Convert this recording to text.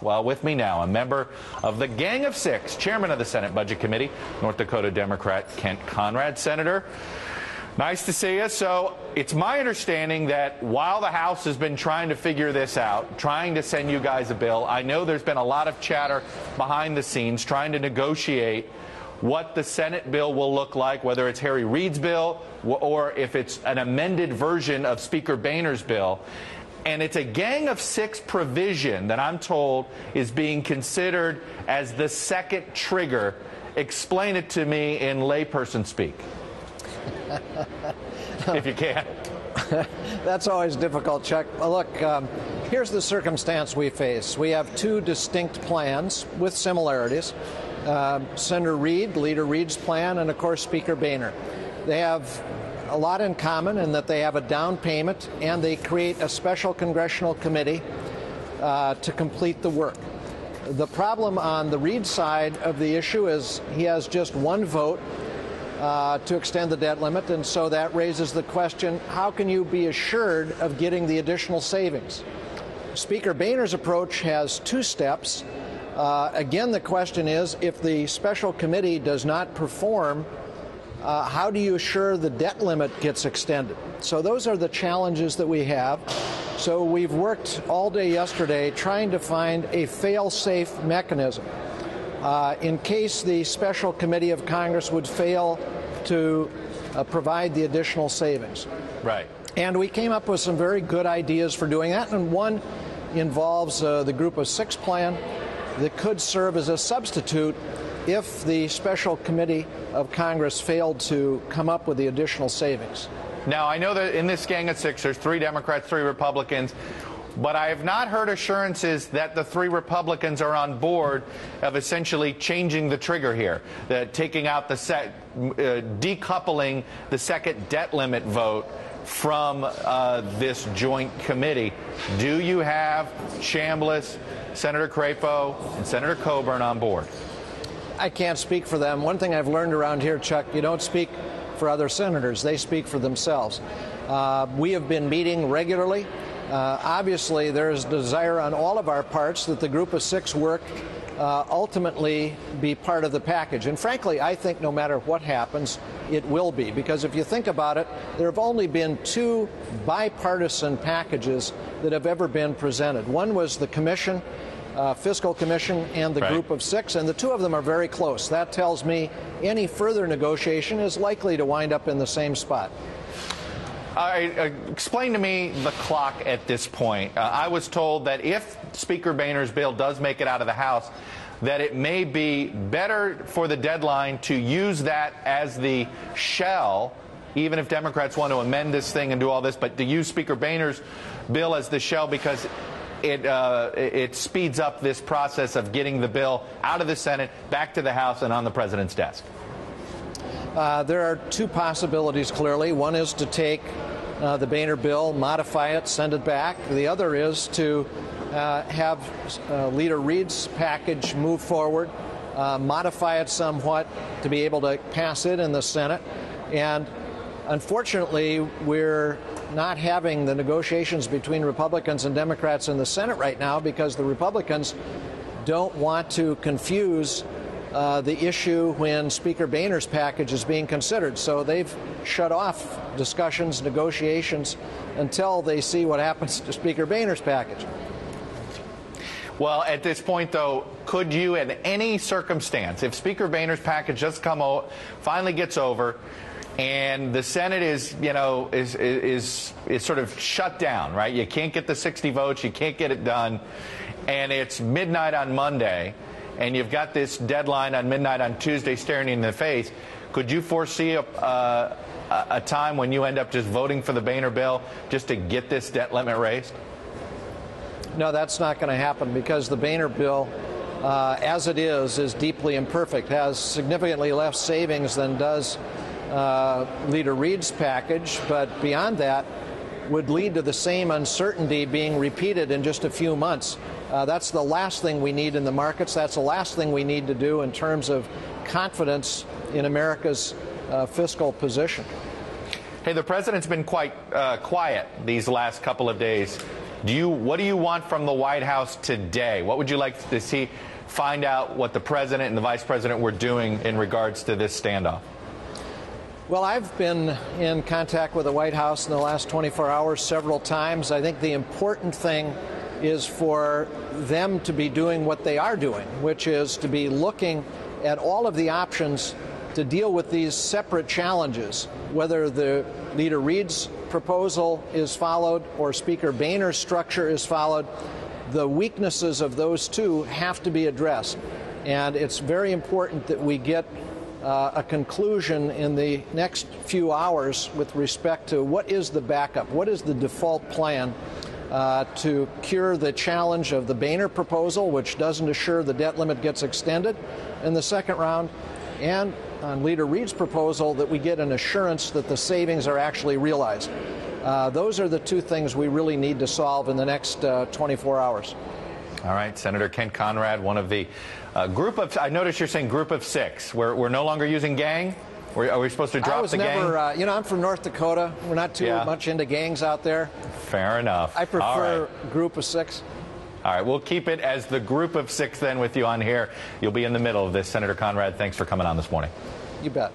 Well, with me now, a member of the Gang of Six, chairman of the Senate Budget Committee, North Dakota Democrat Kent Conrad. Senator, nice to see you. So it's my understanding that while the House has been trying to figure this out, trying to send you guys a bill, I know there's been a lot of chatter behind the scenes trying to negotiate what the Senate bill will look like, whether it's Harry Reid's bill or if it's an amended version of Speaker Boehner's bill. And it's a Gang of Six provision that I'm told is being considered as the second trigger. Explain it to me in layperson speak, if you can. That's always difficult, Chuck. Look, here's the circumstance we face. We have two distinct plans with similarities. Senator Reid, Leader Reid's plan, and of course Speaker Boehner. They have a lot in common in that they have a down payment and they create a special congressional committee to complete the work. The problem on the Reid side of the issue is he has just one vote to extend the debt limit, and so that raises the question, how can you be assured of getting the additional savings? Speaker Boehner's approach has two steps. Again, the question is, if the special committee does not perform, how do you assure the debt limit gets extended? So those are the challenges that we have. So we've worked all day yesterday trying to find a fail-safe mechanism in case the special committee of Congress would fail to provide the additional savings. Right. And we came up with some very good ideas for doing that, and one involves the Group of Six plan that could serve as a substitute if the special committee of Congress failed to come up with the additional savings. Now, I know that in this Gang of Six, there's 3 Democrats, 3 Republicans, but I have not heard assurances that the 3 Republicans are on board of essentially changing the trigger here, that taking out the decoupling the second debt limit vote from this joint committee. Do you have Chambliss, Senator Crapo, and Senator Coburn on board? I can't speak for them. One thing I've learned around here, Chuck, you don't speak for other senators. They speak for themselves. We have been meeting regularly. Obviously, there is desire on all of our parts that the Group of Six work ultimately be part of the package. And frankly, I think no matter what happens, it will be. Because if you think about it, there have only been 2 bipartisan packages that have ever been presented. One was the commission, Fiscal Commission, and the Group of Six, and the 2 of them are very close. That tells me any further negotiation is likely to wind up in the same spot. Explain to me the clock at this point. I was told that if Speaker Boehner's bill does make it out of the House, that it may be better for the deadline to use that as the shell, even if Democrats want to amend this thing and do all this, but to use Speaker Boehner's bill as the shell because it speeds up this process of getting the bill out of the Senate, back to the House, and on the president's desk. There are 2 possibilities, clearly. One is to take the Boehner bill, modify it, send it back. The other is to have Leader Reid's package move forward, modify it somewhat to be able to pass it in the Senate. And unfortunately, we're not having the negotiations between Republicans and Democrats in the Senate right now because the Republicans don't want to confuse the issue when Speaker Boehner's package is being considered. So they've shut off discussions, negotiations, until they see what happens to Speaker Boehner's package. Well, at this point, though, could you, in any circumstance, if Speaker Boehner's package just finally gets over, and the Senate is sort of shut down, right? You can't get the 60 votes, you can't get it done, and it's midnight on Monday, and you've got this deadline on midnight on Tuesday staring you in the face, could you foresee a time when you end up just voting for the Boehner bill just to get this debt limit raised? No, that's not going to happen because the Boehner bill, as it is deeply imperfect, has significantly less savings than does Leader Reid's package, but beyond that would lead to the same uncertainty being repeated in just a few months. That's the last thing we need in the markets. That's the last thing we need to do in terms of confidence in America's fiscal position. Hey, the president's been quite quiet these last couple of days What do you want from the White House today? What would you like to see find out what the president and the vice president were doing in regards to this standoff? Well, I've been in contact with the White House in the last 24 hours several times. I think the important thing is for them to be doing what they are doing, which is to be looking at all of the options to deal with these separate challenges, whether the Leader Reid's proposal is followed or Speaker Boehner's structure is followed. The weaknesses of those two have to be addressed. And it's very important that we get a conclusion in the next few hours with respect to what is the backup, what is the default plan to cure the challenge of the Boehner proposal, which doesn't assure the debt limit gets extended in the second round, and on Leader Reid's proposal that we get an assurance that the savings are actually realized. Those are the two things we really need to solve in the next 24 hours. All right, Senator Kent Conrad, one of the group of, I noticed you're saying group of six. We're no longer using gang? Are we supposed to drop the gang? I'm from North Dakota. We're not too much into gangs out there. Fair enough. I prefer group of six. All right, we'll keep it as the group of six then with you on here. You'll be in the middle of this. Senator Conrad, thanks for coming on this morning. You bet.